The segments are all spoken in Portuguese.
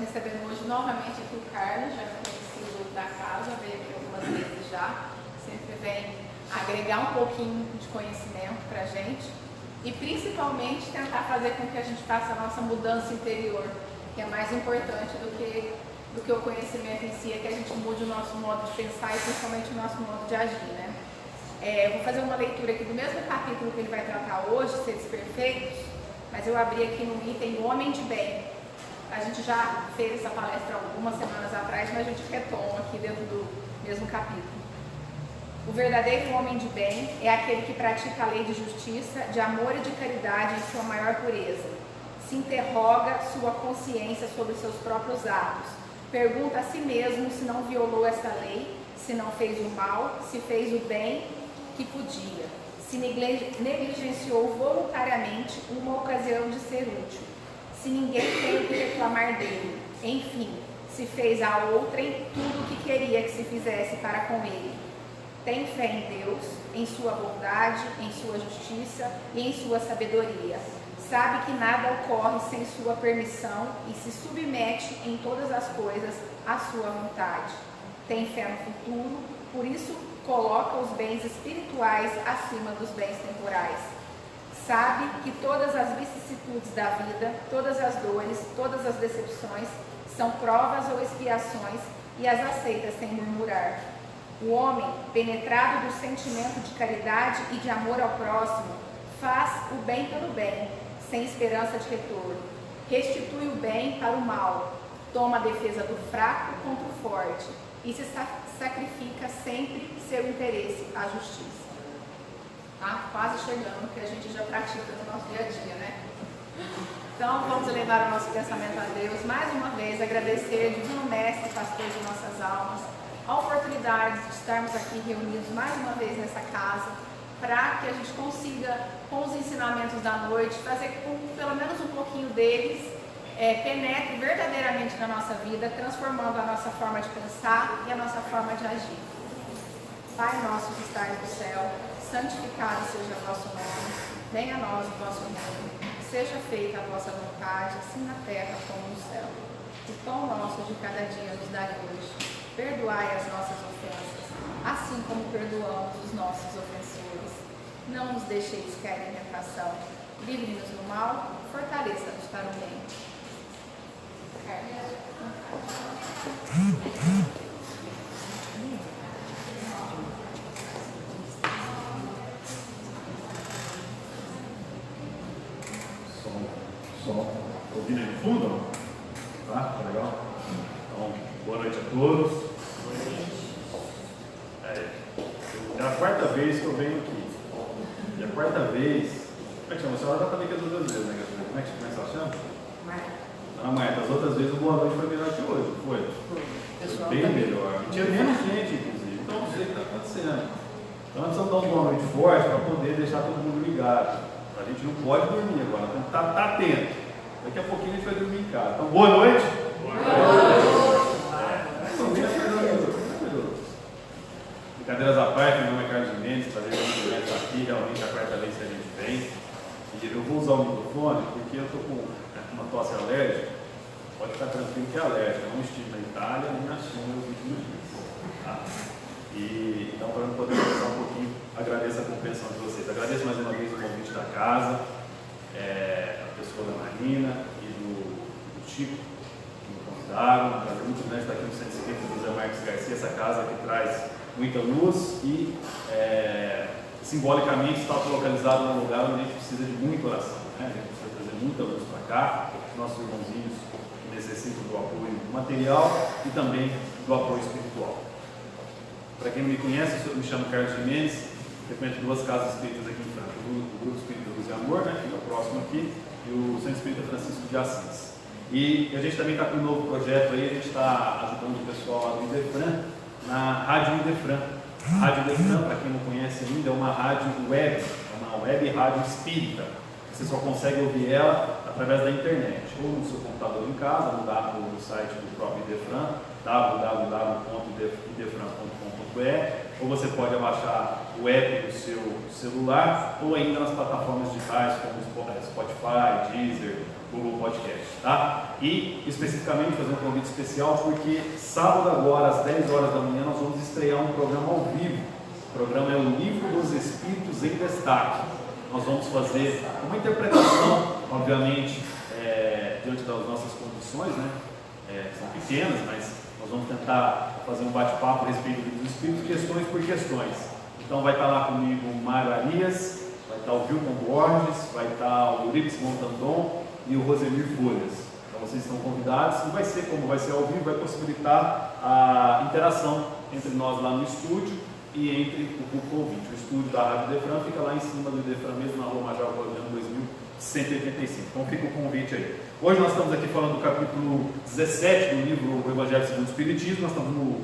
recebendo hoje novamente aqui o Carlos, já conhecido da casa, veio aqui algumas vezes já, sempre vem agregar um pouquinho de conhecimento para a gente e principalmente tentar fazer com que a gente faça a nossa mudança interior, que é mais importante do que o conhecimento em si, é que a gente mude o nosso modo de pensar e principalmente o nosso modo de agir, né? Vou fazer uma leitura aqui do mesmo capítulo que ele vai tratar hoje, Seres Perfeitos, mas eu abri aqui no item O Homem de Bem. A gente já fez essa palestra algumas semanas atrás, mas a gente retoma aqui dentro do mesmo capítulo. O verdadeiro homem de bem é aquele que pratica a lei de justiça, de amor e de caridade em sua maior pureza. Se interroga sua consciência sobre seus próprios atos. Pergunta a si mesmo se não violou essa lei, se não fez o mal, se fez o bem que podia, se negligenciou voluntariamente uma ocasião de ser útil, se ninguém tem o que reclamar dele, enfim, se fez a outrem tudo o que queria que se fizesse para com ele. Tem fé em Deus, em sua bondade, em sua justiça e em sua sabedoria. Sabe que nada ocorre sem sua permissão e se submete em todas as coisas à sua vontade. Tem fé no futuro, por isso coloca os bens espirituais acima dos bens temporais. Sabe que todas as vicissitudes da vida, todas as dores, todas as decepções são provas ou expiações e as aceita sem murmurar. O homem, penetrado do sentimento de caridade e de amor ao próximo, faz o bem pelo bem, sem esperança de retorno. Restitui o bem para o mal, toma a defesa do fraco contra o forte e se sacrifica sempre seu interesse à justiça. Tá? Quase chegando, que a gente já pratica no nosso dia a dia, né? Então, vamos levar o nosso pensamento a Deus, mais uma vez, agradecer Divino Mestre, Pastor de nossas almas, a oportunidade de estarmos aqui reunidos mais uma vez nessa casa, para que a gente consiga, com os ensinamentos da noite, fazer com que pelo menos um pouquinho deles penetre verdadeiramente na nossa vida, transformando a nossa forma de pensar e a nossa forma de agir. Pai nosso que estás no céu, santificado seja o vosso nome, venha a nós o vosso reino, seja feita a vossa vontade, assim na terra como no céu. O pão nosso de cada dia nos dai hoje. Perdoai as nossas ofensas, assim como perdoamos os nossos ofensores. Não nos deixeis cair em tentação. Livre-nos do mal, fortaleça-nos para o bem. Som. Ouvindo aí no fundo? Tá legal? Então, boa noite a todos. É a quarta vez que eu venho aqui. E a quarta vez. Como é que chama? A senhora já falei que as outras vezes, né? Como é que ela chama? Marta. Das outras vezes o boa noite foi melhor que hoje, não foi? Foi bem melhor. Tinha menos gente, inclusive. Então não sei o que está acontecendo. Então nós precisamos dar uma boa noite forte para poder deixar todo mundo ligado. A gente não pode dormir agora, então tá atento. Daqui a pouquinho a gente vai dormir em casa. Então, boa noite. Boa noite. Brincadeiras à parte, meu nome é Carlos Mendes, prazer em estar aqui, realmente a quarta vez que a gente vem. E eu vou usar o microfone porque eu estou com uma tosse alérgica. Pode ficar tranquilo que é alérgica, não estive na Itália nem na China nos últimos dias. Tá? E então, para eu poder conversar um pouquinho, agradeço a compreensão de vocês. Agradeço mais uma vez o convite da casa, a pessoa da Marina e do Chico, que me convidaram. Prazer muito grande estar aqui no Centro Espírita do José Marques Garcia, essa casa que traz muita luz e, simbolicamente, está localizado num lugar onde a gente precisa de muita oração. Né? A gente precisa trazer muita luz para cá, os nossos irmãozinhos que necessitam do apoio material e também do apoio espiritual. Para quem não me conhece, eu me chamo Carlos Mendes, frequento duas casas espíritas aqui em Franca, o Grupo Espírita Luz e Amor, né, que é o próximo aqui, e o Centro Espírita Francisco de Assis. E a gente também está com um novo projeto aí, a gente está ajudando o pessoal lá do Idefran, na Rádio Idefran. A Rádio Idefran, para quem não conhece ainda, é uma rádio web, é uma web rádio espírita. Você só consegue ouvir ela através da internet, ou no seu computador em casa, no site do próprio Idefran, www.idefran.com.br, ou você pode abaixar o app do seu celular, ou ainda nas plataformas digitais como Spotify, Deezer, Google Podcast, tá? E especificamente fazer um convite especial porque sábado agora às 10 horas da manhã nós vamos estrear um programa ao vivo. O programa é o Livro dos Espíritos em Destaque. Nós vamos fazer uma interpretação, obviamente, diante das nossas condições, né? São pequenas, mas nós vamos tentar fazer um bate-papo a respeito do Livro dos Espíritos, questões por questões. Então vai estar lá comigo o Mário Arias, vai estar o Vilton Borges, vai estar o Euripides Montandon e o Rosemir Folhas. Então vocês estão convidados e vai ser, como vai ser ao vivo, vai possibilitar a interação entre nós lá no estúdio e entre o público ouvinte. O estúdio da Rádio Idefran fica lá em cima do Idefran mesmo, na Rua Major Guardiano 2185. Então fica o convite aí. Hoje nós estamos aqui falando do capítulo 17 do livro O Evangelho segundo o Espiritismo. Nós estamos no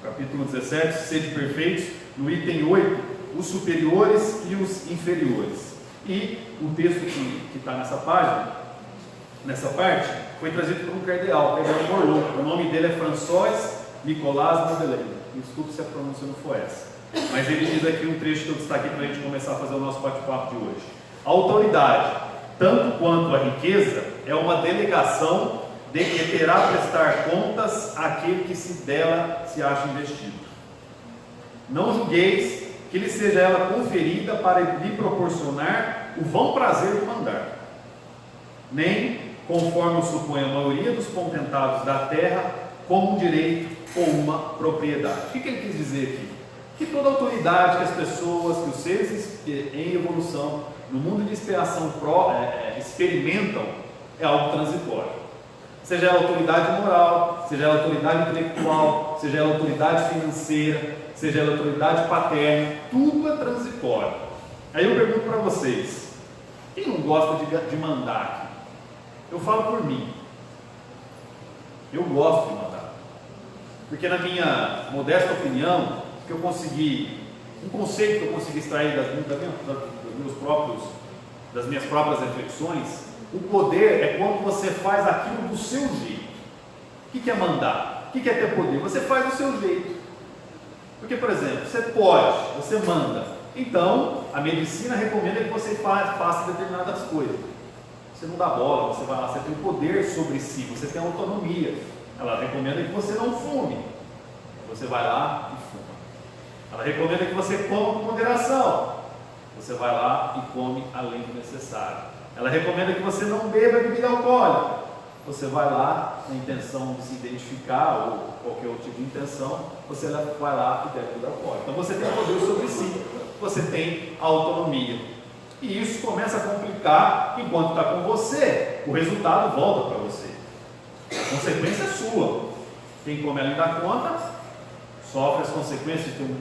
capítulo 17, Sede Perfeitos, no item 8, os superiores e os inferiores. E o texto que está nessa página, nessa parte, foi trazido por um cardeal, Morlot. O nome dele é François Nicolas Madeleine. Desculpe se a pronúncia não foi essa. Mas ele diz aqui um trecho que eu destaquei para a gente começar a fazer o nosso bate-papo de hoje. A autoridade, tanto quanto a riqueza, é uma delegação de que terá a prestar contas àquele que dela se acha investido. Não julgueis que lhe seja ela conferida para lhe proporcionar o vão prazer de mandar, nem, conforme o supõe a maioria dos potentados da terra, como um direito ou uma propriedade. O que ele quis dizer aqui? Que toda autoridade que as pessoas, que os seres em evolução, no mundo de expiação experimentam, é algo transitório. Seja ela autoridade moral, seja ela autoridade intelectual, seja ela autoridade financeira, seja ela autoridade paterna, tudo é transitório. Aí eu pergunto para vocês, quem não gosta de mandar aqui? Eu falo por mim. Eu gosto de mandar. Porque na minha modesta opinião, que eu consegui, um conceito que eu consegui extrair das minhas próprias reflexões, o poder é quando você faz aquilo do seu jeito. O que é mandar? O que é ter poder? Você faz do seu jeito. Porque, por exemplo, você pode, você manda. Então, a medicina recomenda que você faça determinadas coisas. Você não dá bola, você vai lá, você tem o poder sobre si, você tem autonomia. Ela recomenda que você não fume. Você vai lá e fuma. Ela recomenda que você coma com moderação. Você vai lá e come além do necessário. Ela recomenda que você não beba bebida alcoólica. Você vai lá na intenção de se identificar ou qualquer outro tipo de intenção, você vai lá e bebe bebida alcoólica. Então você tem o poder sobre si, você tem a autonomia. E isso começa a complicar enquanto está com você, o resultado volta para você. A consequência é sua. Quem come além da conta sofre as consequências de ter um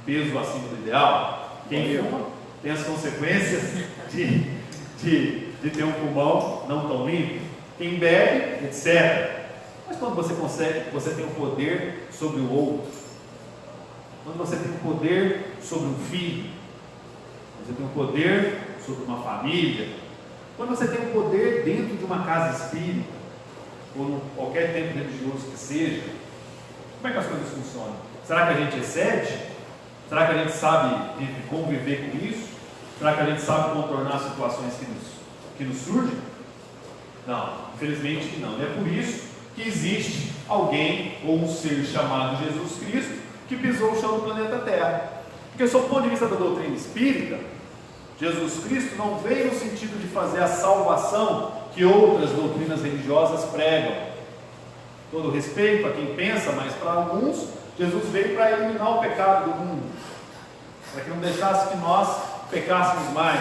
peso acima do ideal. Quem fuma tem as consequências de ter um pulmão não tão limpo. Quem bebe, etc. Mas quando você consegue, você tem o poder sobre o outro. Quando você tem o poder sobre um filho, você tem o poder sobre uma família, quando você tem o poder dentro de uma casa espírita, ou em qualquer templo religioso que seja, como é que as coisas funcionam? Será que a gente excede? Será que a gente sabe conviver com isso? Será que a gente sabe contornar situações que nos surgem? Não, infelizmente não. E é por isso que existe alguém ou um ser chamado Jesus Cristo que pisou o chão do planeta Terra. Porque, sob o ponto de vista da doutrina espírita, Jesus Cristo não veio no sentido de fazer a salvação que outras doutrinas religiosas pregam. Todo respeito a quem pensa, mas para alguns, Jesus veio para eliminar o pecado do mundo, para que não deixasse que nós pecássemos mais,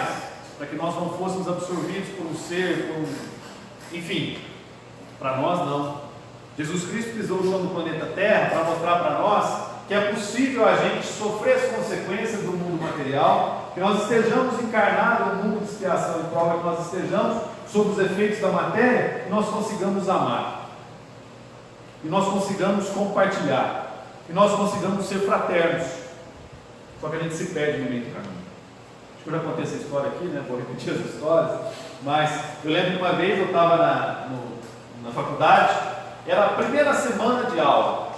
para que nós não fôssemos absorvidos por um ser, enfim, para nós não. Jesus Cristo pisou o chão do planeta Terra para mostrar para nós que é possível a gente sofrer as consequências do mundo material, que nós estejamos encarnados no mundo de expiação e prova, que nós estejamos sob os efeitos da matéria, e nós consigamos amar, e nós consigamos compartilhar, e nós consigamos ser fraternos. Só que a gente se perde no meio do caminho. Acho que eu já contei essa história aqui, né? Vou repetir as histórias, mas eu lembro que uma vez eu estava na faculdade, era a primeira semana de aula.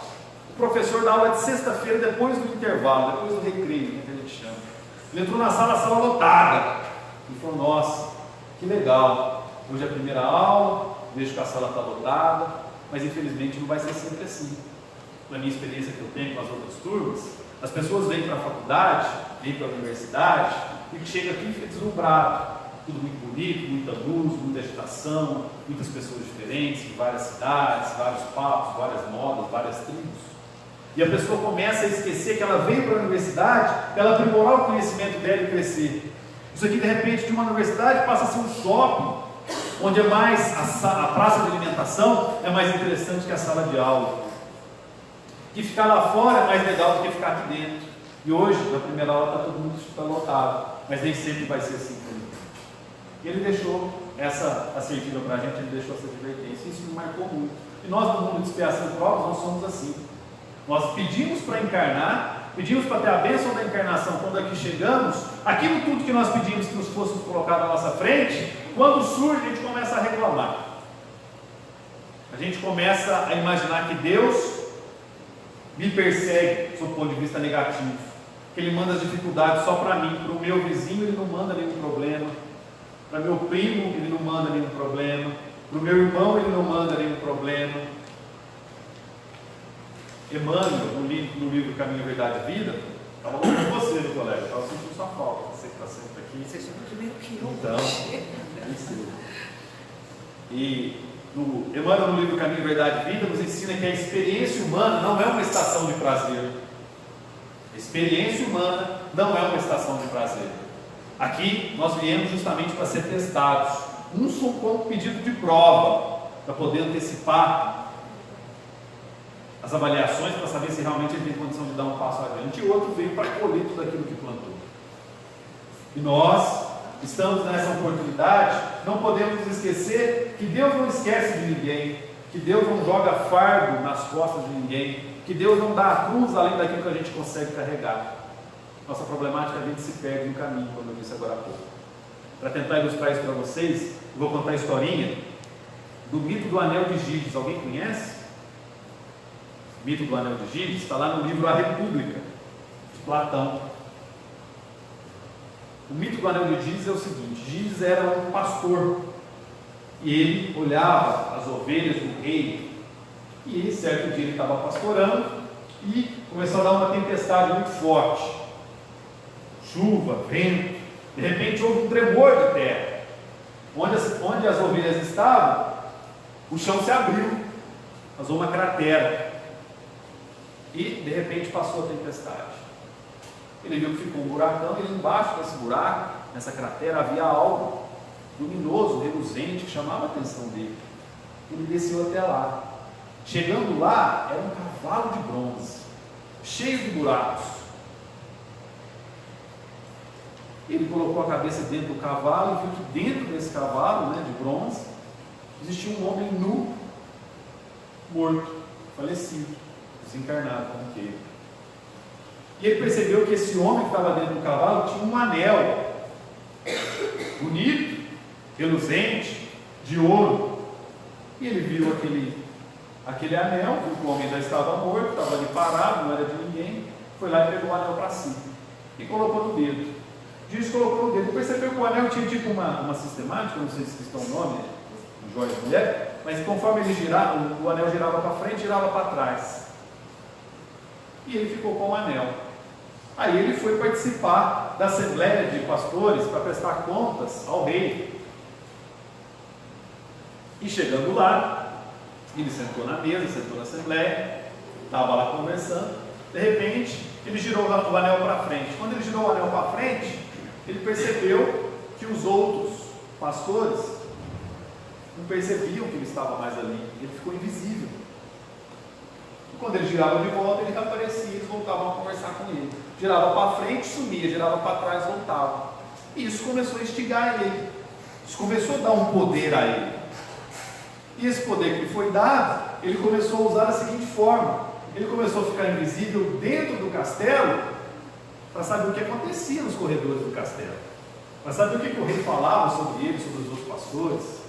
professor da aula de sexta-feira, depois do intervalo, depois do recreio, que a gente chama. Ele entrou na sala lotada. Ele falou: nossa, que legal, hoje é a primeira aula, vejo que a sala está lotada, mas infelizmente não vai ser sempre assim. Na minha experiência que eu tenho com as outras turmas, as pessoas vêm para a faculdade, vêm para a universidade, e chega aqui e fica deslumbrado. Tudo muito bonito, muita luz, muita agitação, muitas pessoas diferentes, de várias cidades, vários papos, várias modas, várias tribos. E a pessoa começa a esquecer que ela veio para a universidade para ela aprimorar o conhecimento dela e crescer. Isso aqui, de repente, de uma universidade passa a ser um shopping, onde é mais a praça de alimentação é mais interessante que a sala de aula. Que ficar lá fora é mais legal do que ficar aqui dentro. E hoje, na primeira aula, está todo mundo lotado, mas nem sempre vai ser assim comigo. E ele deixou essa assertiva para a gente, ele deixou essa advertência. Isso me marcou muito. E nós, no mundo de expiação e provas, nós somos assim. Nós pedimos para encarnar, pedimos para ter a bênção da encarnação quando aqui chegamos. Aquilo tudo que nós pedimos que nos fosse colocado à nossa frente, quando surge, a gente começa a reclamar. A gente começa a imaginar que Deus me persegue, sob o ponto de vista negativo. Que Ele manda as dificuldades só para mim, para o meu vizinho Ele não manda nenhum problema. Para meu primo, Ele não manda nenhum problema. Para o meu irmão, Ele não manda nenhum problema. Emmanuel, no livro Caminho, Verdade e Vida, estava falando com você no colégio, estava sentindo sua falta. Você que está sempre aqui. Você chegou primeiro que eu. Então, é isso. E Emmanuel, no livro Caminho, Verdade e Vida, nos ensina que a experiência humana não é uma estação de prazer. A experiência humana não é uma estação de prazer. Aqui nós viemos justamente para ser testados, um com pedido de prova, para poder antecipar as avaliações, para saber se realmente ele tem condição de dar um passo adiante, e o outro veio para colher tudo aquilo que plantou. E nós estamos nessa oportunidade, não podemos nos esquecer que Deus não esquece de ninguém, que Deus não joga fardo nas costas de ninguém, que Deus não dá a cruz além daquilo que a gente consegue carregar. Nossa problemática, a gente se perde no caminho, como eu disse agora há pouco. Para tentar ilustrar isso para vocês, eu vou contar a historinha do mito do Anel de Giges. Alguém conhece? O mito do Anel de Giges está lá no livro A República, de Platão. O mito do Anel de Giges é o seguinte: Giges era um pastor, e ele olhava as ovelhas do rei, e certo dia ele estava pastorando, e começou a dar uma tempestade muito forte, chuva, vento. De repente houve um tremor de terra, onde as ovelhas estavam, o chão se abriu, vazou uma cratera, e de repente passou a tempestade. Ele viu que ficou um buracão, e embaixo desse buraco, nessa cratera, havia algo luminoso, reluzente, que chamava a atenção dele. Ele desceu até lá. Chegando lá, era um cavalo de bronze, cheio de buracos. Ele colocou a cabeça dentro do cavalo e viu que dentro desse cavalo, de bronze, existia um homem nu, morto, falecido, desencarnado, como que ele. E ele percebeu que esse homem que estava dentro do cavalo tinha um anel bonito, reluzente, de ouro. E ele viu aquele anel, viu que o homem já estava morto, estava ali parado, não era de ninguém. Foi lá e pegou o anel para si e colocou no dedo. Diz que colocou no dedo, percebeu que o anel tinha tipo uma sistemática, não sei se está o nome, joia de mulher, mas conforme ele girava, o anel girava para frente, girava para trás. E ele ficou com o anel. Aí ele foi participar da assembleia de pastores para prestar contas ao rei. E chegando lá, ele sentou na mesa, sentou na assembleia, estava lá conversando. De repente, ele girou o anel para frente. Quando ele girou o anel para frente, ele percebeu que os outros pastores não percebiam que ele estava mais ali. Ele ficou invisível. E quando ele girava de volta, ele reaparecia e eles voltavam a conversar com ele. Girava para frente, sumia, girava para trás, voltava. E isso começou a instigar ele. Isso começou a dar um poder a ele. E esse poder que lhe foi dado, ele começou a usar da seguinte forma: ele começou a ficar invisível dentro do castelo, para saber o que acontecia nos corredores do castelo, para saber o que o rei falava sobre ele, sobre os outros pastores,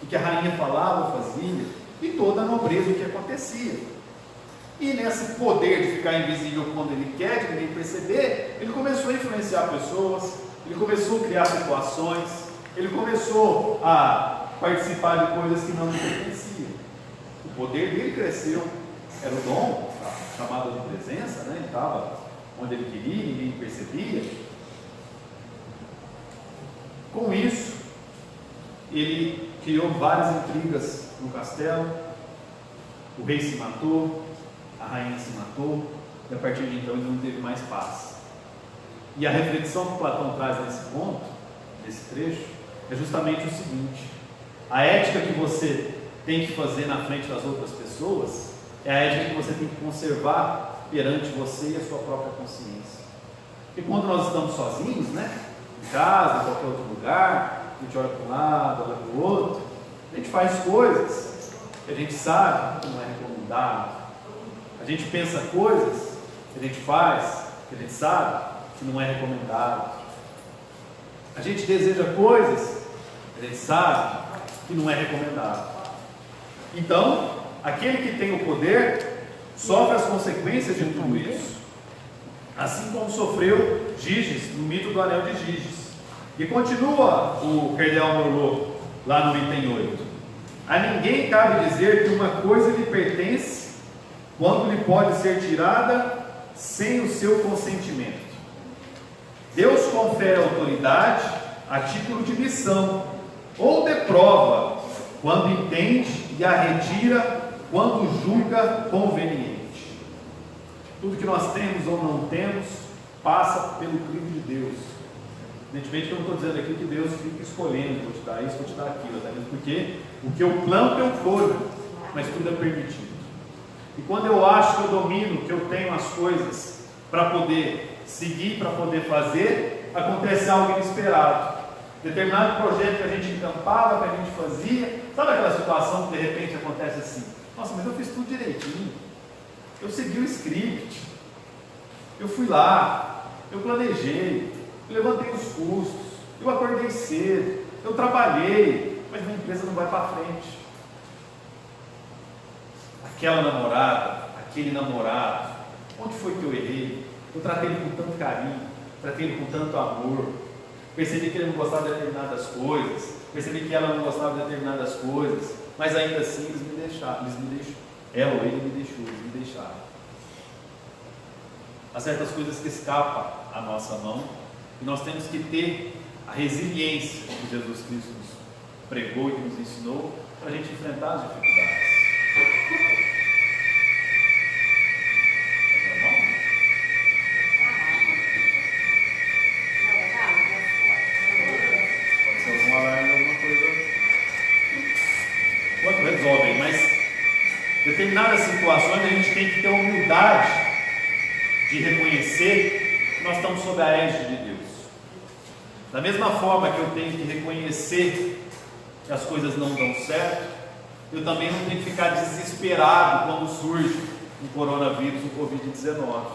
o que a rainha falava ou fazia, e toda a nobreza, o que acontecia. E nesse poder de ficar invisível quando ele quer, de ninguém perceber, ele começou a influenciar pessoas, ele começou a criar situações, ele começou a participar de coisas que não lhe pertenciam. O poder dele cresceu, era o dom, a chamada de presença, né? Ele estava onde ele queria, ninguém percebia. Com isso, ele criou várias intrigas no castelo, o rei se matou, a rainha se matou, e a partir de então ele não teve mais paz. E a reflexão que Platão traz nesse ponto, nesse trecho, é justamente o seguinte: a ética que você tem que fazer na frente das outras pessoas é a ética que você tem que conservar perante você e a sua própria consciência. Porque quando nós estamos sozinhos, né, em casa, em qualquer outro lugar, a gente olha para um lado, olha para o outro, a gente faz coisas que a gente sabe que não é recomendado. A gente pensa coisas que a gente faz que a gente sabe que não é recomendado. A gente deseja coisas que a gente sabe que não é recomendado. Então, aquele que tem o poder sofre as consequências de tudo isso, assim como sofreu Giges no mito do Anel de Giges. E continua o Cardeal Morlot lá no item 8: a ninguém cabe dizer que uma coisa lhe pertence quando lhe pode ser tirada sem o seu consentimento. Deus confere autoridade a título de missão ou de prova, quando entende, e a retira quando julga conveniente. Tudo que nós temos ou não temos passa pelo crivo de Deus. Evidentemente que eu não estou dizendo aqui que Deus fica escolhendo, vou te dar isso, vou te dar aquilo, até mesmo porque o que eu planto eu colho, mas tudo é permitido. E quando eu acho que eu domino, que eu tenho as coisas para poder seguir, para poder fazer, acontece algo inesperado. Determinado projeto que a gente encampava, que a gente fazia, sabe aquela situação que de repente acontece assim: nossa, mas eu fiz tudo direitinho, eu segui o script, eu fui lá, eu planejei, eu levantei os custos, eu acordei cedo, eu trabalhei, mas minha empresa não vai para frente. Aquela namorada, aquele namorado, onde foi que eu errei? Eu tratei ele com tanto carinho, tratei ele com tanto amor, percebi que ele não gostava de determinadas coisas, percebi que ela não gostava de determinadas coisas, mas ainda assim eles me deixaram, ela ou ele eles me deixaram. Há certas coisas que escapam à nossa mão, e nós temos que ter a resiliência que Jesus Cristo nos pregou e que nos ensinou para a gente enfrentar as dificuldades. Determinadas situações a gente tem que ter a humildade de reconhecer que nós estamos sob a égide de Deus. Da mesma forma que eu tenho que reconhecer que as coisas não dão certo, eu também não tenho que ficar desesperado quando surge um coronavírus, um Covid-19.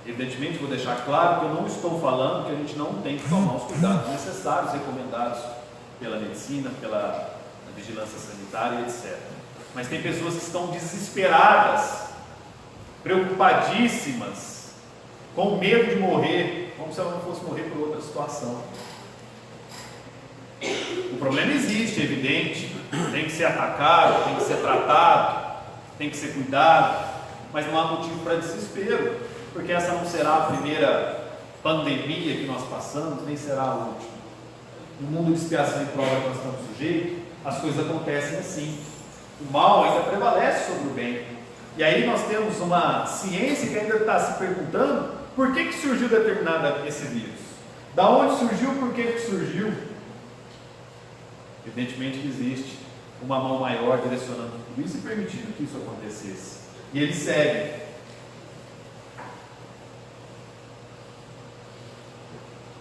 Evidentemente, vou deixar claro que eu não estou falando que a gente não tem que tomar os cuidados necessários, recomendados pela medicina, pela vigilância sanitária, etc. Mas tem pessoas que estão desesperadas, preocupadíssimas, com medo de morrer, como se ela não fosse morrer por outra situação. O problema existe, é evidente, tem que ser atacado, tem que ser tratado, tem que ser cuidado, mas não há motivo para desespero, porque essa não será a primeira pandemia que nós passamos, nem será a última. No mundo de expiação e prova que nós estamos sujeitos, as coisas acontecem assim. O mal ainda prevalece sobre o bem. E aí nós temos uma ciência que ainda está se perguntando por que surgiu esse vírus. Da onde surgiu, por que surgiu? Evidentemente que existe uma mão maior direcionando tudo isso e permitindo que isso acontecesse. E ele segue.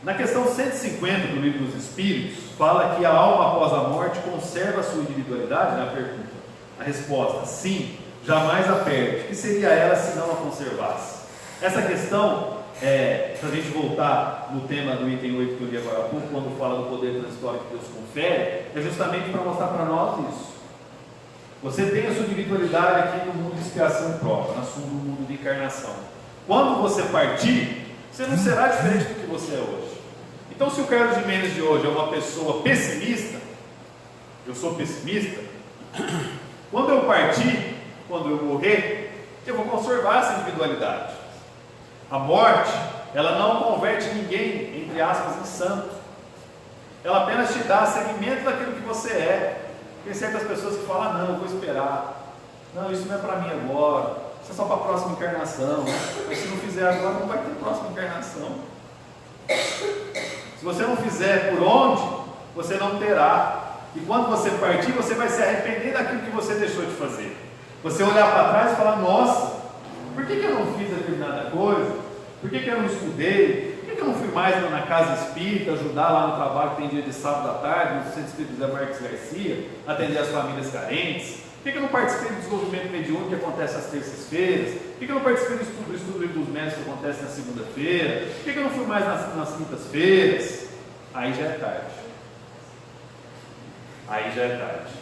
Na questão 150 do Livro dos Espíritos, fala que a alma após a morte conserva a sua individualidade, na pergunta. A resposta, sim, jamais a perde. O que seria ela se não a conservasse? Essa questão, para a gente voltar no tema do item 8 que eu li agora há pouco, quando fala do poder transitório que Deus confere, é justamente para mostrar para nós isso. Você tem a sua individualidade aqui no mundo de expiação própria, no mundo de encarnação. Quando você partir, você não será diferente do que você é hoje. Então, se o Carlos Gimenez de hoje é uma pessoa pessimista, eu sou pessimista, quando eu partir, quando eu morrer, eu vou conservar essa individualidade. A morte, ela não converte ninguém, entre aspas, em santo. Ela apenas te dá segmento daquilo que você é. Tem certas pessoas que falam, não, eu vou esperar. Não, isso não é para mim agora. Isso é só para a próxima encarnação. Mas se não fizer agora, não vai ter próxima encarnação. Se você não fizer por onde, você não terá. E quando você partir, você vai se arrepender daquilo que você deixou de fazer. Você olhar para trás e falar, nossa, por que eu não fiz determinada coisa? Por que eu não estudei? Por que eu não fui mais na casa espírita, ajudar lá no trabalho que tem dia de sábado à tarde, no Centro Espírita José Marques Garcia, atender as famílias carentes? Por que eu não participei do desenvolvimento mediúnico que acontece às terças-feiras? Por que eu não participei do estudo dos médicos que acontece na segunda-feira? Por que eu não fui mais nas quintas-feiras? Aí já é tarde. Aí já é tarde.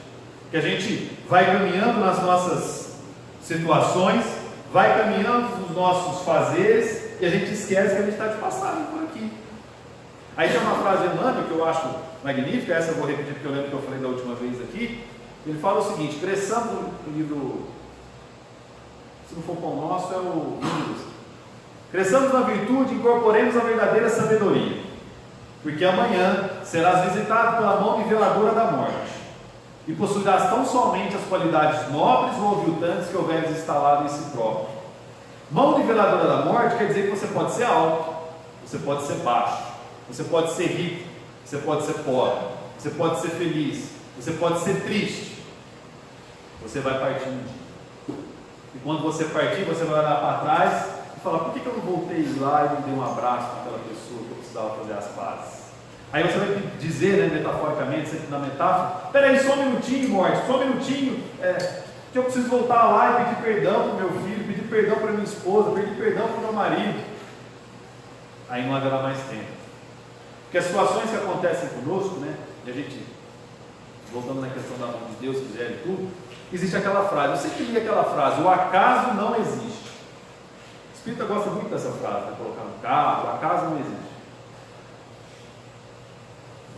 Que a gente vai caminhando nas nossas situações, vai caminhando nos nossos fazeres, e a gente esquece que a gente está de passagem por aqui. Aí tem uma frase de Emmanuel que eu acho magnífica, essa eu vou repetir porque eu lembro que eu falei da última vez aqui. Ele fala o seguinte: cresçamos no livro, se não for pão nosso, é o livro. Cresçamos na virtude, incorporemos a verdadeira sabedoria, porque amanhã serás visitado pela mão niveladora da morte, e possuirás tão somente as qualidades nobres ou aviltantes que houveres instalado em si próprio. Mão niveladora da morte quer dizer que você pode ser alto, você pode ser baixo, você pode ser rico, você pode ser pobre, você pode ser feliz, você pode ser triste. Você vai partir um dia. E quando você partir, você vai olhar para trás e falar: por que eu não voltei lá e não dei um abraço para aquela pessoa que eu precisava fazer as pazes? Aí você vai dizer, né, metaforicamente, sempre na metáfora: peraí, só um minutinho, morte, só um minutinho, que eu preciso voltar lá e pedir perdão para o meu filho, pedir perdão para minha esposa, pedir perdão para o meu marido. Aí não haverá mais tempo. Porque as situações que acontecem conosco, né, e a gente, voltando na questão da mão de Deus, quiser e tudo, existe aquela frase, eu sempre li aquela frase: o acaso não existe. O Espírita gosta muito dessa frase, né, colocar no carro: o acaso não existe.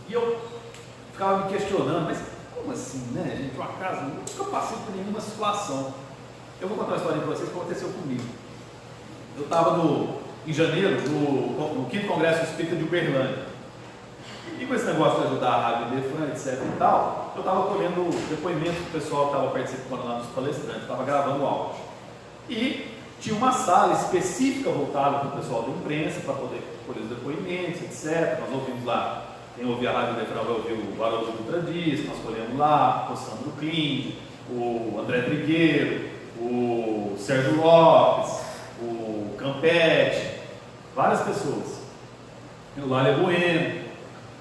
E eu ficava me questionando, mas como assim, né, gente? O acaso, eu nunca passei por nenhuma situação. Eu vou contar uma história para vocês que aconteceu comigo. Eu estava em janeiro, no 5º Congresso Espírita de Uberlândia. E com esse negócio de ajudar a Rádio Defran, etc e tal, eu estava colhendo depoimentos do pessoal que estava participando lá dos palestrantes, estava gravando áudio. E tinha uma sala específica voltada para o pessoal da imprensa, para poder colher os depoimentos, etc. Nós ouvimos lá. Quem ouvia a Rádio Defran vai ouvir o Haroldo Dutra Dias, nós colhemos lá, o Sandro Klind, o André Trigueiro, o Sérgio Lopes, o Campete, várias pessoas, o Lália Bueno,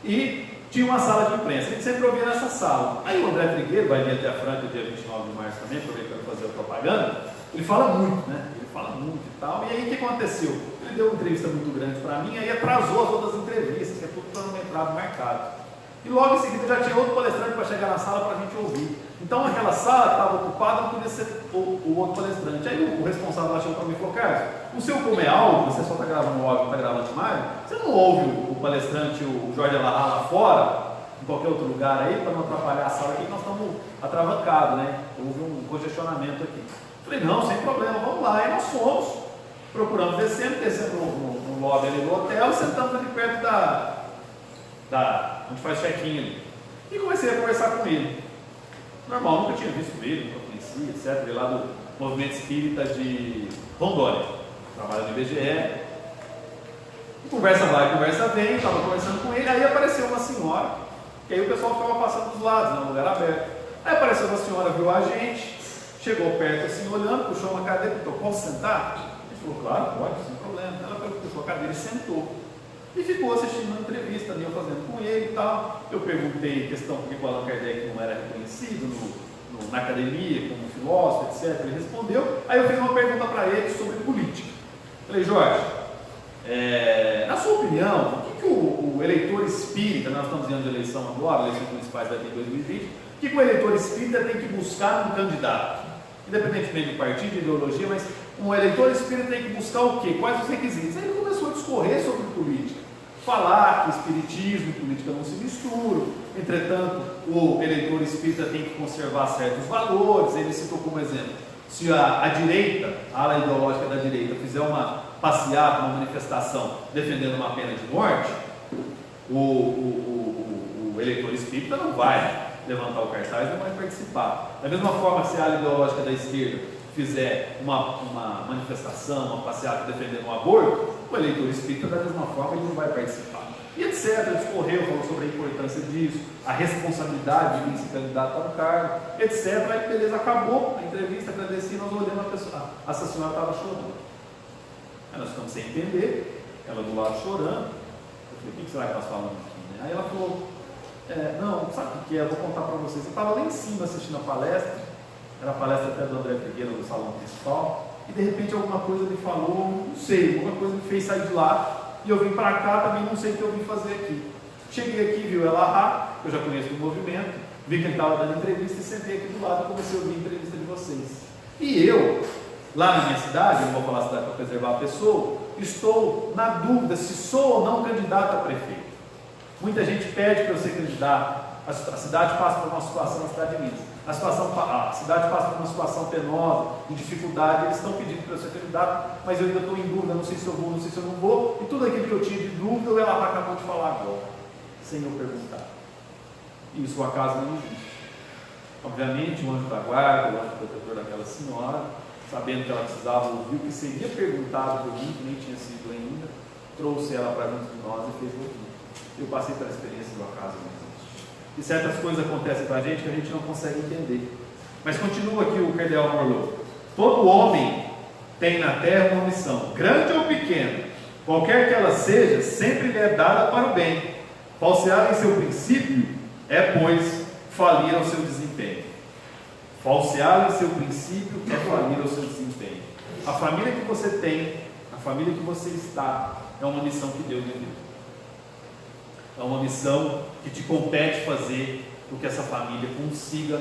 e tinha uma sala de imprensa, a gente sempre ouvia nessa sala. Aí o André Trigueiro vai vir até a Franca dia 29 de março também, aproveitando fazer a propaganda. Ele fala muito, né? Ele fala muito e tal. E aí o que aconteceu? Ele deu uma entrevista muito grande para mim, aí atrasou as outras entrevistas, que é tudo cronometrado, marcado. E logo em seguida já tinha outro palestrante para chegar na sala para a gente ouvir. Então aquela sala estava ocupada, não podia ser o outro palestrante. Aí o responsável lá chegou para mim e falou: Carlos, o seu como é áudio, você só está gravando o áudio, não está gravando imagem, você não ouve o palestrante, o Jorge Alahá lá fora, em qualquer outro lugar aí, para não atrapalhar a sala aqui, nós estamos atravancados, né? Houve um congestionamento aqui. Falei: não, sem problema, vamos lá. E nós fomos, procuramos descendo no lobby ali do hotel, sentamos ali perto onde faz check-in ali. E comecei a conversar com ele. Normal, nunca tinha visto ele, nunca conhecia, etc. Ele lá do Movimento Espírita de Rondônia, trabalha no IBGE. E conversa vai, conversa vem, estava conversando com ele, aí apareceu uma senhora, e aí o pessoal ficava passando dos lados, né, no lugar aberto. Aí apareceu uma senhora, viu a gente, chegou perto assim, olhando, puxou uma cadeira, perguntou: posso sentar? Ele falou: claro, pode, sem problema. Ela puxou a cadeira e sentou. E ficou assistindo uma entrevista ali, eu fazendo com ele e tal. Eu perguntei questão por que o Allan Kardec não era reconhecido na academia como filósofo, etc. Ele respondeu. Aí eu fiz uma pergunta para ele sobre política. Falei: Jorge, na sua opinião, o que o eleitor espírita, nós estamos diante de eleição agora, eleições municipais daqui em 2020, O que o eleitor espírita tem que buscar num candidato? Independentemente de partido, de ideologia, mas um eleitor espírita tem que buscar o quê? Quais os requisitos? Aí ele começou a discorrer sobre política, falar que espiritismo e política não se misturam, entretanto, o eleitor espírita tem que conservar certos valores. Ele citou como exemplo, se a direita, a ala ideológica da direita, fizer uma passeata, uma manifestação defendendo uma pena de morte, o eleitor espírita não vai levantar o cartaz, não vai participar. Da mesma forma, se a ala ideológica da esquerda fizer uma manifestação, uma passeata defendendo o aborto, o eleitor espírita, da mesma forma, ele não vai participar. E etc. Discorreu, falou sobre a importância disso, a responsabilidade de quem se candidata ao cargo, etc. Aí, beleza, acabou a entrevista, agradeci, nós olhamos a pessoa, essa senhora estava chorando. Aí nós ficamos sem entender, ela do lado chorando. Eu falei, o que será que nós falamos aqui? Aí ela falou, não, sabe o que é? Eu vou contar para vocês. Eu estava lá em cima assistindo a palestra, era a palestra até do André Figueira no salão principal, e de repente alguma coisa me falou, não sei, alguma coisa me fez sair de lá, e eu vim para cá, também não sei o que eu vim fazer aqui. Cheguei aqui, viu ela lá, eu já conheço do movimento, vi que ele estava dando entrevista e sentei aqui do lado e comecei a ouvir a entrevista de vocês. E eu, lá na minha cidade, eu não vou falar a cidade para preservar a pessoa, estou na dúvida se sou ou não candidato a prefeito. Muita gente pede para eu ser candidato, a cidade passa por uma situação, na cidade de Minas, a cidade passa por uma situação penosa, de dificuldade, eles estão pedindo para eu ser candidato, mas eu ainda estou em dúvida, não sei se eu vou, não sei se eu não vou, e tudo aquilo que eu tinha de dúvida, o Ela acabou de falar agora, sem eu perguntar. E isso, o acaso, não existe. Obviamente, o anjo da guarda, o anjo protetor daquela senhora, sabendo que ela precisava ouvir o que seria perguntado por mim, que nem tinha sido ainda, trouxe ela para junto de nós e fez ouvir. Eu passei pela experiência do acaso não existe. E certas coisas acontecem para a gente que a gente não consegue entender. Mas continua aqui o cardeal Morlot. Todo homem tem na terra uma missão, grande ou pequena, qualquer que ela seja, sempre lhe é dada para o bem. Falsear em seu princípio é, pois, falir ao seu desempenho. Falsear em seu princípio é falir ao seu desempenho. A família que você tem, a família que você está, é uma missão que Deus lhe deu. É uma missão que te compete fazer com que essa família consiga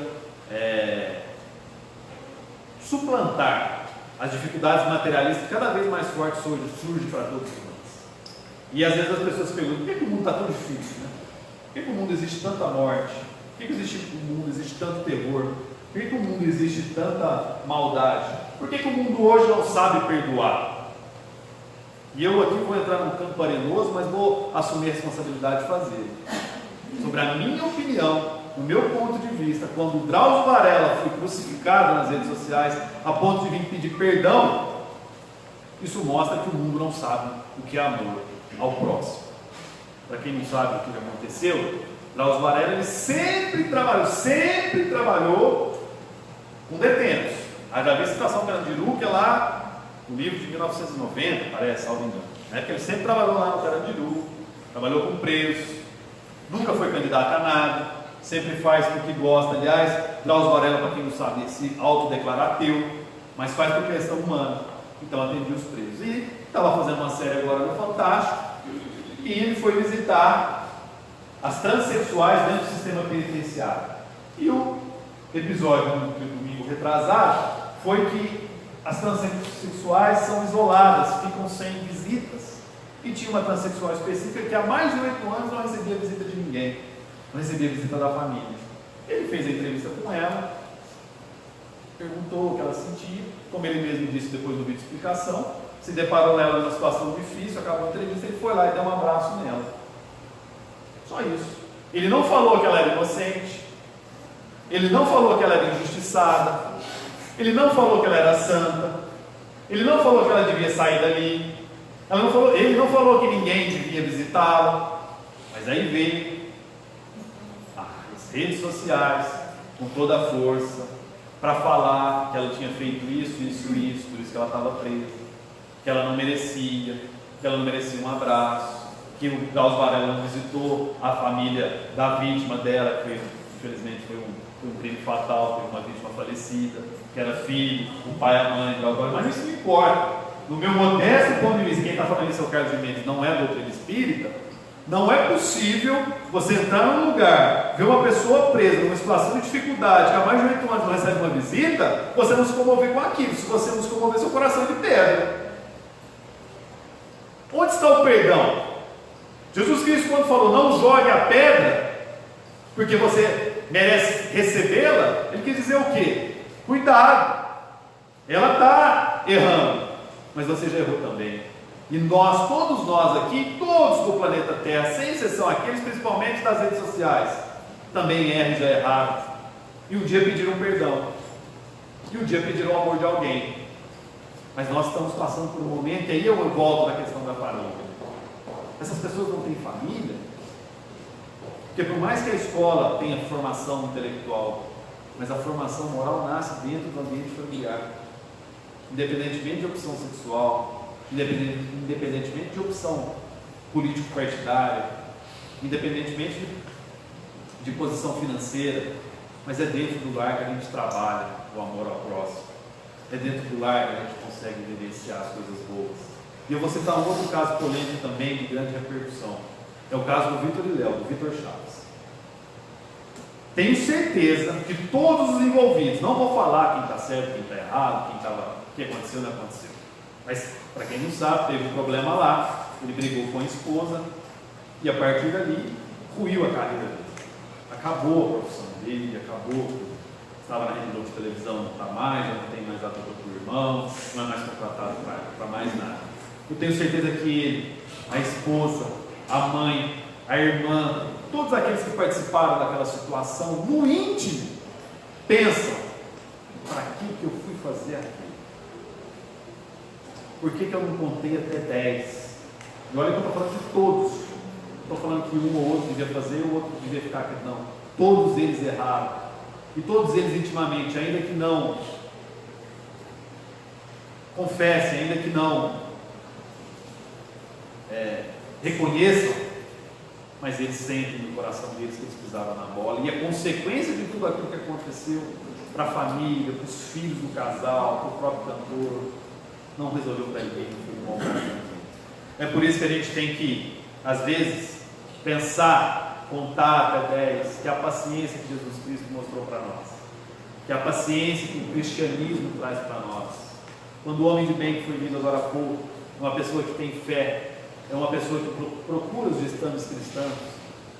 suplantar as dificuldades materialistas que cada vez mais fortes surgem para todos nós. E às vezes as pessoas perguntam, por que o mundo está tão difícil? Né? Por que o mundo existe tanta morte? Por que no mundo existe tanto terror? Por que o mundo existe tanta maldade? Por que o mundo hoje não sabe perdoar? E eu aqui vou entrar num campo arenoso, mas vou assumir a responsabilidade de fazer. Sobre a minha opinião, no meu ponto de vista, quando Drauzio Varela foi crucificado nas redes sociais, a ponto de vir pedir perdão, isso mostra que o mundo não sabe o que é amor ao próximo. Para quem não sabe o que aconteceu, Drauzio Varela ele sempre trabalhou com detentos. A já vi a citação Carandiru, que é lá no livro de 1990, parece, salvo engano. Que ele sempre trabalhou lá no Carandiru, trabalhou com presos, nunca foi candidato a nada, sempre faz porque gosta. Aliás, Drauzio Varela, para quem não sabe, se autodeclara ateu, mas faz por questão humana. Então atendia os presos. E estava fazendo uma série agora no Fantástico, e ele foi visitar as transexuais dentro do sistema penitenciário. E o episódio do domingo retrasado foi que as transexuais são isoladas, ficam sem visitas. E tinha uma transexual específica que há mais de 8 anos não recebia visita de ninguém, não recebia visita da família. Ele fez a entrevista com ela, perguntou o que ela sentia, como ele mesmo disse depois do vídeo de explicação, se deparou nela numa situação difícil, acabou a entrevista, ele foi lá e deu um abraço nela. Só isso. Ele não falou que ela era inocente, ele não falou que ela era injustiçada, ele não falou que ela era santa, ele não falou que ela devia sair dali, ele não falou que ninguém devia visitá-la, mas aí veio as redes sociais com toda a força para falar que ela tinha feito isso, por isso que ela estava presa, que ela não merecia um abraço, que o Drauzio Varela não visitou a família da vítima dela, que infelizmente foi um crime fatal, foi uma vítima falecida, que era filho, o pai e a mãe, mas isso não importa. No meu modesto ponto de vista, quem está falando isso é o Carlos de Mendes, não é doutrina espírita, Não é possível você entrar num lugar, ver uma pessoa presa numa situação de dificuldade, que há mais de 8 anos não recebe uma visita, você não se comover com aquilo. Se você não se comover, seu coração é de pedra. Onde está o perdão? Jesus Cristo, quando falou, não jogue a pedra, porque você merece recebê-la, ele quis dizer o quê? Cuidado, ela está errando, mas você já errou também. E nós, todos nós aqui, todos do planeta Terra, sem exceção aqueles principalmente das redes sociais, também erram e já erraram. E um dia pediram perdão, e um dia pediram o amor de alguém. Mas nós estamos passando por um momento, e aí eu volto na questão da família. Essas pessoas não têm família, porque por mais que a escola tenha formação intelectual, mas a formação moral nasce dentro do ambiente familiar, independentemente de opção sexual, independentemente de opção político-partidária, independentemente de posição financeira, mas é dentro do lar que a gente trabalha o amor ao próximo, é dentro do lar que a gente consegue vivenciar as coisas boas. E eu vou citar um outro caso polêmico também, de grande repercussão, é o caso do Vitor e Léo, do Vitor Chaves. Tenho certeza que todos os envolvidos, não vou falar quem está certo, quem está errado, o que aconteceu, não aconteceu, mas para quem não sabe, teve um problema lá, ele brigou com a esposa e a partir dali ruiu a carreira dele, acabou a profissão dele, estava na Rede Globo de televisão, não está mais, já não tem mais ator para o irmão, não é mais contratado para mais nada. Eu tenho certeza que ele, a esposa, a mãe, a irmã, todos aqueles que participaram daquela situação, no íntimo, pensam: para que eu fui fazer aquilo? Por que eu não contei até 10? E olha que eu estou falando de todos. Não estou falando que um ou outro devia fazer, o outro devia ficar aqui. Não. Todos eles erraram. E todos eles intimamente, ainda que não confessem, ainda que não reconheçam, mas eles sentem no coração deles que eles pisaram na bola, e a consequência de tudo aquilo que aconteceu para a família, para os filhos do casal, para o próprio cantor, não resolveu para ninguém, não foi bom para ninguém. É por isso que a gente tem que, às vezes, pensar, contar até 10, que é a paciência que Jesus Cristo mostrou para nós, que é a paciência que o cristianismo traz para nós. Quando o homem de bem que foi lido agora há pouco, uma pessoa que tem fé, é uma pessoa que procura os gestores cristãos,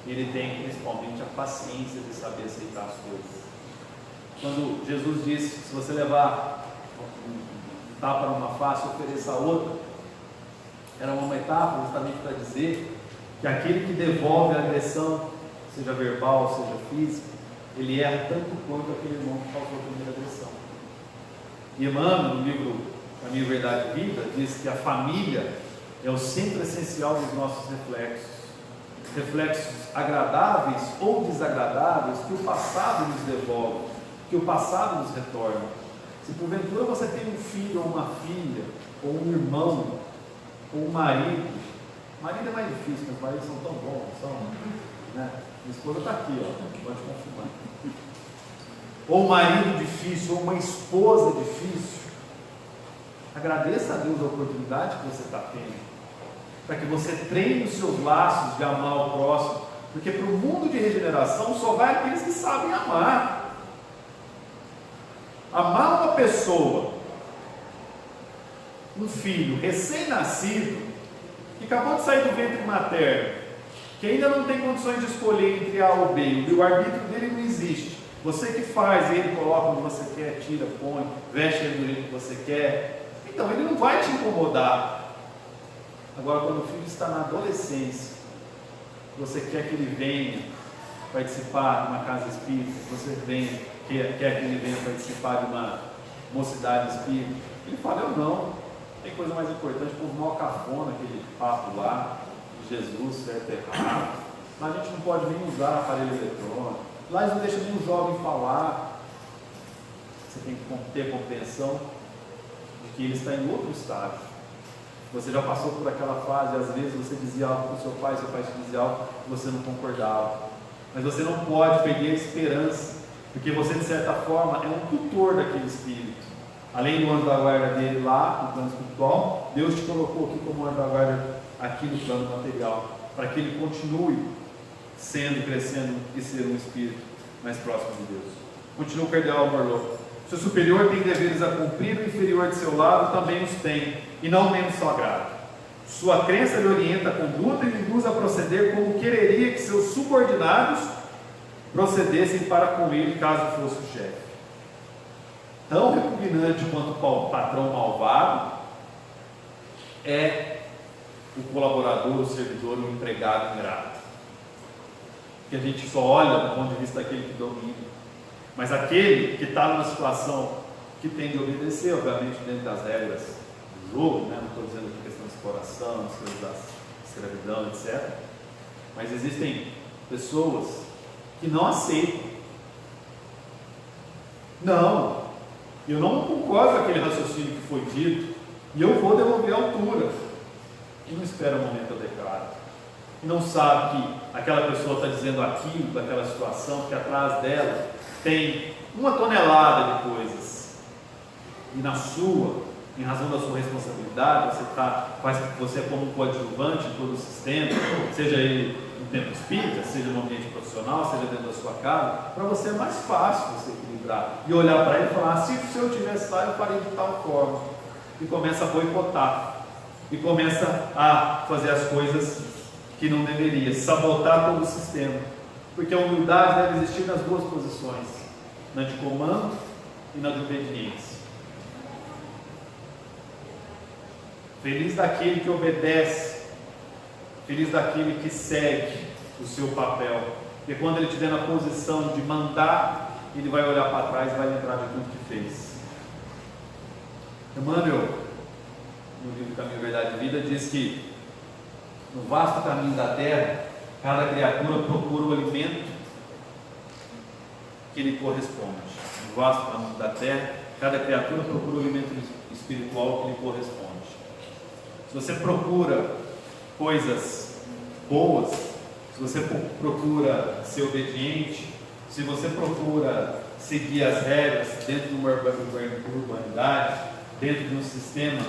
ele tem principalmente a paciência de saber aceitar as coisas. Quando Jesus disse: se você levar um tapa numa face, ofereça a outra, era uma metáfora justamente para dizer que aquele que devolve a agressão, seja verbal, seja física, ele erra tanto quanto aquele irmão que causou a primeira agressão. E Emmanuel, no livro Caminho, Verdade e Vida, diz que a família é o centro essencial dos nossos reflexos agradáveis ou desagradáveis que o passado nos devolve, que o passado nos retorna. Se porventura você tem um filho ou uma filha, ou um irmão, ou um marido é mais difícil, meus maridos são tão bons, né? Minha esposa está aqui, pode confirmar. Ou um marido difícil, ou uma esposa difícil, agradeça a Deus a oportunidade que você está tendo, para que você treine os seus laços de amar o próximo, porque para o mundo de regeneração só vai aqueles que sabem amar. Amar uma pessoa, um filho recém-nascido, que acabou de sair do ventre materno, que ainda não tem condições de escolher entre A ou B, o arbítrio dele não existe. Você que faz, ele coloca onde você quer, tira, põe, veste ele do jeito que você quer, então ele não vai te incomodar. Agora, quando o filho está na adolescência, você quer que ele venha participar de uma casa espírita, você quer que ele venha participar de uma mocidade espírita, ele fala: eu não, tem coisa mais importante, por mal cafona, aquele papo lá, de Jesus, certo e errado. Lá a gente não pode nem usar aparelho eletrônico, lá eles não deixam nem o jovem falar. Você tem que ter compreensão de que ele está em outro estágio. Você já passou por aquela fase, às vezes você dizia algo para o seu pai te dizia algo que você não concordava, mas você não pode perder a esperança, porque você, de certa forma, é um tutor daquele espírito. Além do anjo da guarda dele lá, no plano espiritual, Deus te colocou aqui como anjo da guarda aqui no plano material. para que ele continue crescendo e ser um espírito mais próximo de Deus. Continua o cardeal Morlot. Se o superior tem deveres a cumprir, o inferior de seu lado também os tem, e não menos sagrado. Sua crença lhe orienta a conduta e lhe induz a proceder como quereria que seus subordinados procedessem para com ele, caso fosse o chefe. Tão repugnante quanto o patrão malvado é o colaborador, o servidor, o empregado ingrato. Que a gente só olha do ponto de vista daquele que domina. Mas aquele que está numa situação que tem de obedecer, obviamente, dentro das regras do jogo, né? Não estou dizendo aqui questão de exploração, as coisas da escravidão, etc. Mas existem pessoas que não aceitam. Não, eu não concordo com aquele raciocínio que foi dito, e eu vou devolver a altura. E não espera o momento adequado. E não sabe que aquela pessoa está dizendo aquilo, daquela situação, que atrás dela tem 1 tonelada de coisas, e na sua, em razão da sua responsabilidade, você é como um coadjuvante em todo o sistema, seja ele no tempo espírita, seja no ambiente profissional, seja dentro da sua casa, para você é mais fácil você equilibrar e olhar para ele e falar: se eu tivesse lá, eu faria de tal forma, e começa a boicotar, e começa a fazer as coisas que não deveria, sabotar todo o sistema. Porque a humildade deve existir nas duas posições, na de comando e na de obediência. Feliz daquele que obedece, feliz daquele que segue o seu papel. Porque quando ele estiver na posição de mandar, ele vai olhar para trás e vai lembrar de tudo que fez. Emmanuel, no livro Caminho, Verdade e Vida, diz que no vasto caminho da terra, cada criatura procura o alimento que lhe corresponde. No vasto caminho da terra, cada criatura procura o alimento espiritual que lhe corresponde. Se você procura coisas boas, se você procura ser obediente, se você procura seguir as regras dentro de uma urbanidade, dentro de um sistema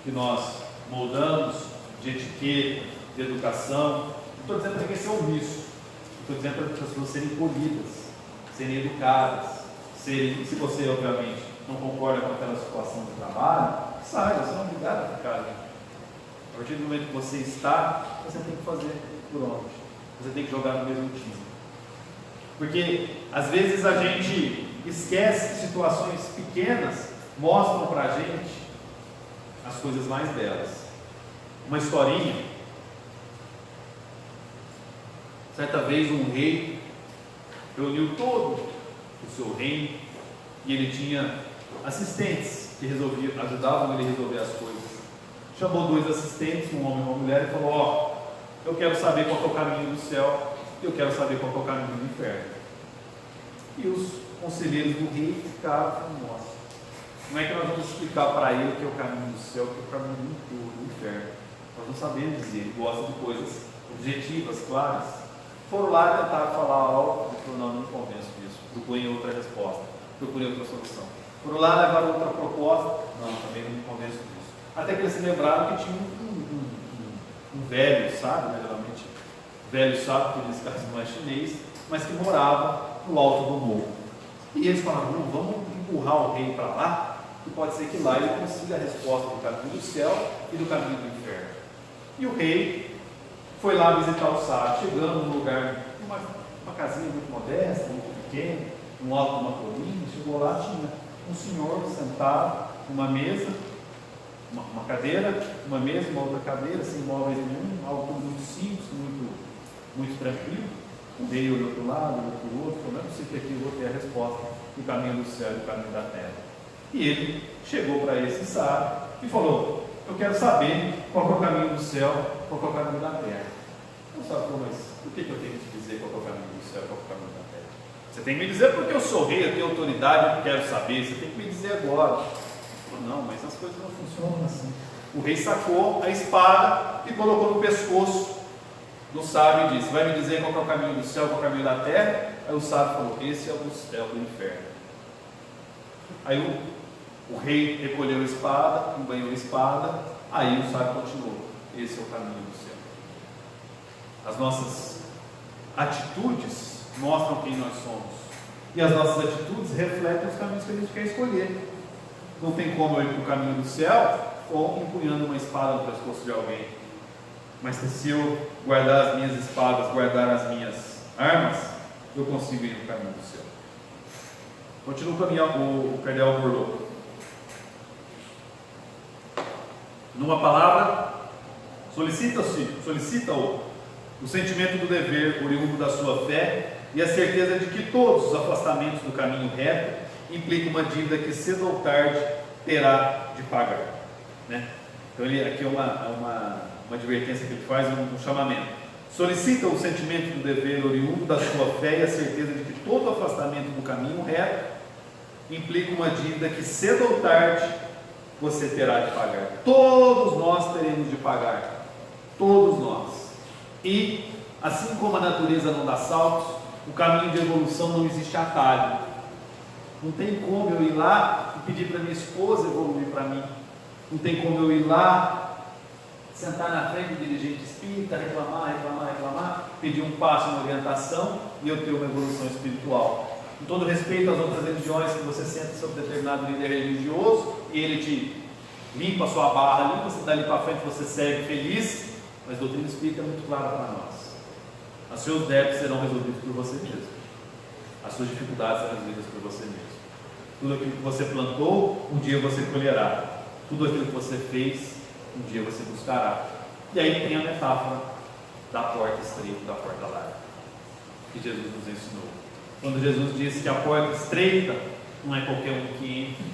que nós moldamos, de etiqueta, de educação, não estou dizendo para que ser omisso, estou dizendo para as pessoas serem polidas, serem educadas, se você obviamente não concorda com aquela situação de trabalho, saia, você não é obrigado a ficar ali. A partir do momento que você está, você tem que fazer por onde? Você tem que jogar no mesmo time. Porque às vezes a gente esquece que situações pequenas mostram para a gente as coisas mais belas. Uma historinha. Certa vez um rei reuniu todo o seu reino e ele tinha assistentes que ajudavam ele a resolver as coisas. Chamou 2 assistentes, um homem e uma mulher, e falou: ó, eu quero saber qual é o caminho do céu e eu quero saber qual é o caminho do inferno. E os conselheiros do rei ficaram com: nossa, como é que nós vamos explicar para ele o que é o caminho do céu e o que é o caminho do inferno? Nós não sabemos dizer, ele gosta de coisas objetivas, claras. Foram lá e tentaram falar algo, ele falou: não me convenço disso, procurem outra resposta, procurem outra solução. Foram lá, levaram outra proposta, não, também não me convenço disso. Até que eles se lembraram que tinha um velho sábio, né, geralmente velho sábio, que nesse caso não é chinês, mas que morava no alto do morro. E eles falaram: não, vamos empurrar o rei para lá, que pode ser que lá ele consiga a resposta do caminho do céu e do caminho do inferno. E o rei foi lá visitar o sábio, chegando num lugar, uma casinha muito modesta, muito pequena, no alto de uma colina. Chegou lá, tinha um senhor sentado numa mesa, uma cadeira, uma mesa, uma outra cadeira, sem móveis nenhum, algo muito simples, muito tranquilo. Um rei olhou para o lado, olhou para o outro, falou: não sei que aquilo outro é a resposta do caminho do céu e do caminho da terra. E ele chegou para esse sábio e falou: eu quero saber qual é o caminho do céu, qual é o caminho da terra. O sábio falou: mas por que eu tenho que te dizer qual é o caminho do céu e qual é o caminho da terra? Você tem que me dizer porque eu sou rei, eu tenho autoridade, eu quero saber, você tem que me dizer agora. Não, mas as coisas não funcionam assim. O rei sacou a espada e colocou no pescoço do sábio e disse: vai me dizer qual é o caminho do céu, qual é o caminho da terra? Aí o sábio falou: esse é o do céu, do inferno. Aí o rei recolheu a espada, embanhou a espada. Aí o sábio continuou: esse é o caminho do céu. As nossas atitudes mostram quem nós somos. E as nossas atitudes refletem os caminhos que a gente quer escolher. Não tem como eu ir para o caminho do céu ou empunhando uma espada no pescoço de alguém. Mas se eu guardar as minhas espadas, guardar as minhas armas, eu consigo ir no caminho do céu. Continua o cardeal abordou. Numa palavra, solicita-o o sentimento do dever oriundo da sua fé e a certeza de que todos os afastamentos do caminho reto implicam uma dívida que cedo ou tarde terá de pagar, né? Então aqui é uma advertência que ele faz, um chamamento. Solicita o sentimento do dever oriundo da sua fé e a certeza de que todo afastamento do caminho reto implica uma dívida que cedo ou tarde você terá de pagar. Todos nós teremos de pagar, todos nós. E assim como a natureza não dá saltos, o caminho de evolução não existe atalho. Não tem como eu ir lá e pedir para minha esposa evoluir para mim. Não tem como eu ir lá, sentar na frente do dirigente espírita, reclamar, pedir um passo, uma orientação e eu ter uma evolução espiritual. Com todo respeito às outras religiões, que você senta sobre determinado líder religioso e ele te limpa a sua barra ali, você dali para frente, você segue feliz, mas a doutrina espírita é muito clara para nós. Os seus débitos serão resolvidos por você mesmo. As suas dificuldades serão resolvidas por você mesmo. Tudo aquilo que você plantou, um dia você colherá. Tudo aquilo que você fez, um dia você buscará. E aí tem a metáfora da porta estreita, da porta larga, que Jesus nos ensinou. Quando Jesus disse que a porta estreita não é qualquer um que entra,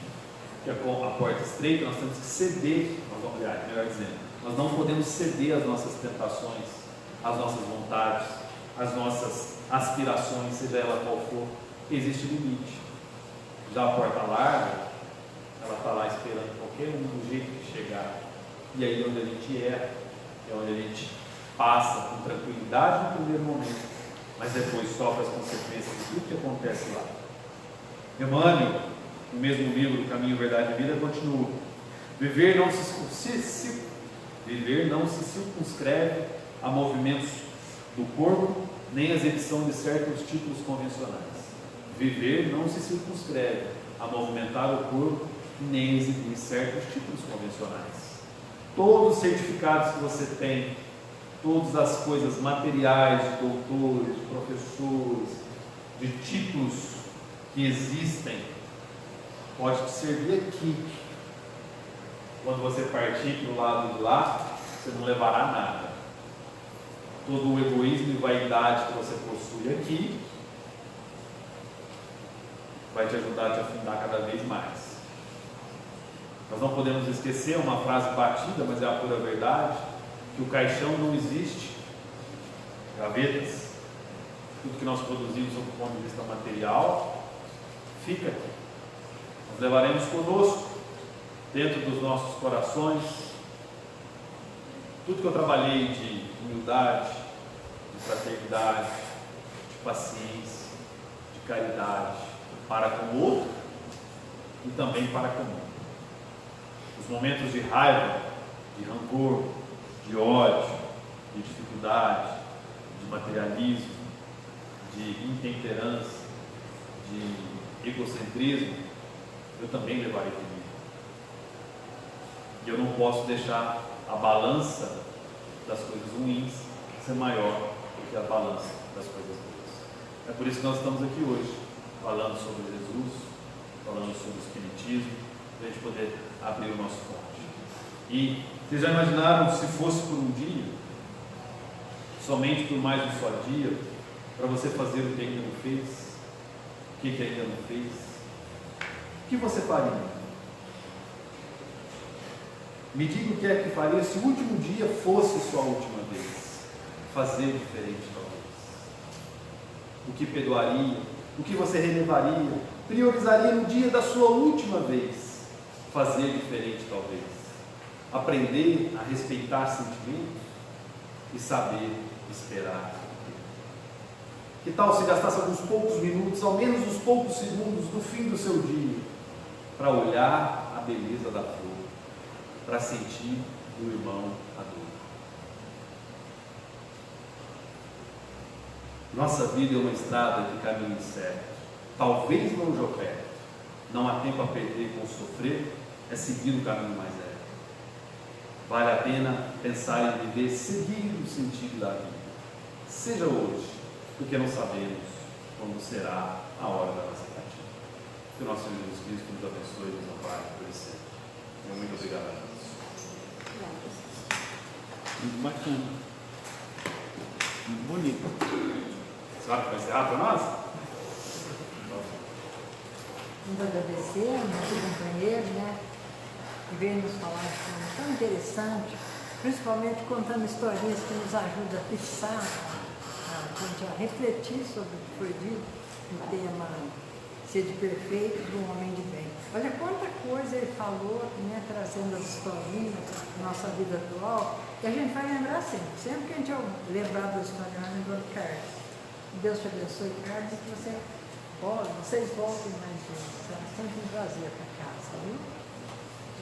que a porta estreita nós temos que ceder, melhor dizendo, nós não podemos ceder às nossas tentações, às nossas vontades, às nossas aspirações, seja ela qual for. Existe limite. Já a porta larga, ela está lá esperando qualquer um do jeito que chegar. E aí onde a gente é onde a gente passa com tranquilidade no primeiro momento, mas depois sofre as consequências de tudo que acontece lá. Emmanuel, no mesmo livro, Caminho, Verdade e Vida, continua: viver não se circunscreve a movimentos do corpo, nem a exibição de certos títulos convencionais. Viver não se circunscreve a movimentar o corpo, nem exibir certos títulos convencionais. Todos os certificados que você tem, todas as coisas materiais, de doutores, de professores, de títulos que existem, pode te servir aqui. Quando você partir para o lado de lá, você não levará nada. Todo o egoísmo e vaidade que você possui aqui vai te ajudar a te afundar cada vez mais. Nós não podemos esquecer uma frase batida, mas é a pura verdade, que o caixão não existe. Gavetas, tudo que nós produzimos sob o ponto de vista material, fica aqui. Nós levaremos conosco, dentro dos nossos corações, tudo que eu trabalhei de humildade, de fraternidade, de paciência, de caridade, para com o outro e também para comigo. Os momentos de raiva, de rancor, de ódio, de dificuldade, de materialismo, de intemperança, de egocentrismo, eu também levarei comigo. E eu não posso deixar a balança das coisas ruins ser maior do que a balança das coisas boas. É por isso que nós estamos aqui hoje, falando sobre Jesus, falando sobre o Espiritismo, para a gente poder abrir o nosso fonte. E vocês já imaginaram se fosse por um dia, somente por mais um só dia, para você fazer o que ainda não fez? O que ainda não fez? O que você faria? Me diga o que é que faria se o último dia fosse sua última vez. Fazer diferente, talvez. O que perdoaria? O que você relevaria? Priorizaria no dia da sua última vez. Fazer diferente, talvez. Aprender a respeitar sentimentos e saber esperar. Que tal se gastasse alguns poucos minutos, ao menos uns poucos segundos do fim do seu dia, para olhar a beleza da flor, para sentir do irmão a dor. Nossa vida é uma estrada de caminho incerto, talvez longe ou perto. Não há tempo a perder com sofrer, é seguir o caminho mais reto. Vale a pena pensar em viver, seguir o sentido da vida. Seja hoje, porque não sabemos quando será a hora da nossa partida. Que o nosso Senhor Jesus Cristo nos abençoe e nos ampare por esse tempo. Muito obrigado a todos. Muito bacana. Muito bonito. Sabe que vai encerrar para nós? Muito agradecer ao nosso companheiro, né? Que veio nos falar de forma tão interessante, principalmente contando historinhas que nos ajudam a fixar, a refletir sobre o que foi dito no tema Sede Perfeito do Homem de Bem. Olha quanta coisa ele falou, né, trazendo as historinhas da nossa vida atual, e a gente vai lembrar sempre. Sempre que a gente lembrar da história, vai lembrar do Carlos. Deus te abençoe, Carlos, e que vocês voltem mais vezes. Será sempre um prazer para casa, viu?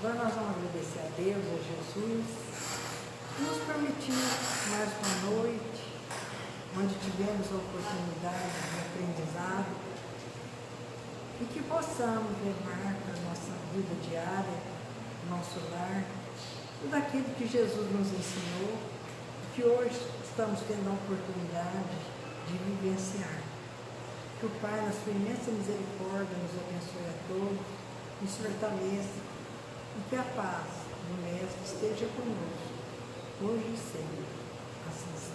Agora nós vamos agradecer a Deus, a Jesus, que nos permitiu mais uma noite, onde tivemos a oportunidade de aprendizado, e que possamos levar para a nossa vida diária, nosso lar, tudo aquilo que Jesus nos ensinou, que hoje estamos tendo a oportunidade de vivenciar. Que o Pai, na sua imensa misericórdia, nos abençoe a todos, nos fortaleça, e que a paz do Mestre esteja conosco, hoje e sempre. Assim seja.